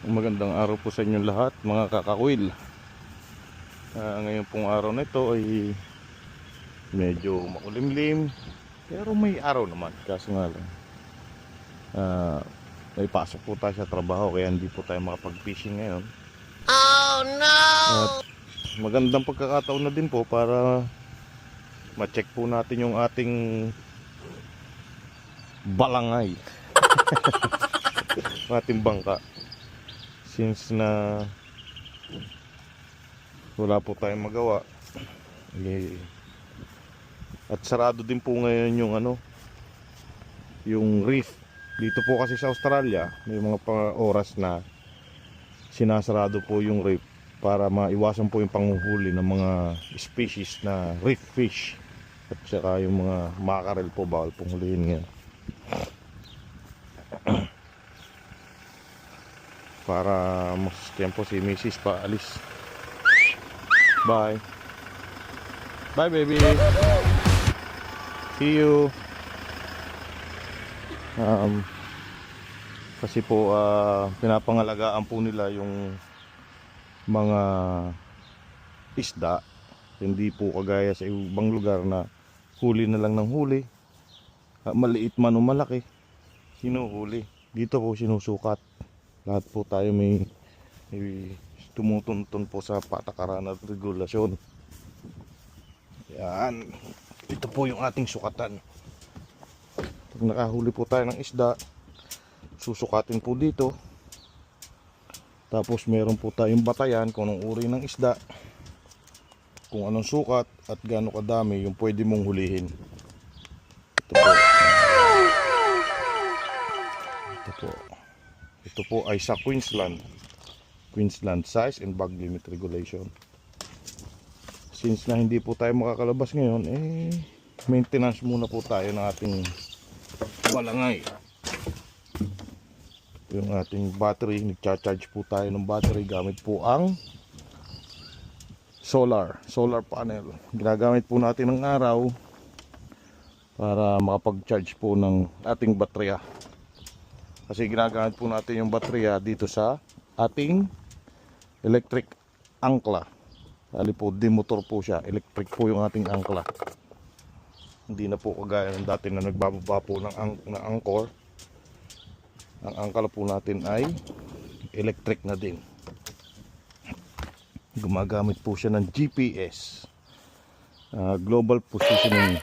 Magandang araw po sa inyong lahat mga kakakwil. Ngayon pong araw na ito ay medyo makulimlim, pero may araw naman. Kaso nga lang may pasok po tayo sa trabaho, kaya hindi po tayo makapag-fishing ngayon. Oh no! At magandang pagkakataon na din po para ma-check po natin yung ating balangay. Ating bangka. Since na wala po tayong magawa, at sarado din po ngayon yung reef dito po kasi sa Australia. May mga oras na sinasarado po yung reef para maiwasan po yung panghuhuli ng mga species na reef fish, at saka yung mga mackerel po bawal pong hulihin ngayon. Para mas tempo si Mrs. pa alis. Bye. Bye baby. See you. Kasi po pinapangalagaan po nila yung mga isda. Hindi po kagaya sa ibang lugar na huli na lang ng huli. Maliit man o malaki, hinuhuli. Dito po sinusukat. Lahat po tayo may tumutuntun po sa patakaran at regulasyon. Yan. Ito po yung ating sukatan. Pag nakahuli po tayo ng isda, susukatin po dito. Tapos meron po tayong batayan kung anong uri ng isda, kung anong sukat at gaano kadami yung pwede mong hulihin. Ito po. Ito po. Ito po ay sa Queensland Size and Bag Limit Regulation. Since na hindi po tayo makakalabas ngayon, maintenance muna po tayo ng ating balangay. Yung ating battery, nagcha-charge po tayo ng battery gamit po ang solar panel. Ginagamit po natin ng araw para makapag-charge po ng ating baterya. Kasi ginagamit po natin yung baterya dito sa ating electric angkla. Dali po, di-motor po siya. Electric po yung ating angkla. Hindi na po kagaya ng dati na nagbababa po ng angkor. Ang angkla po natin ay electric na din. Gumagamit po siya ng GPS, Global Positioning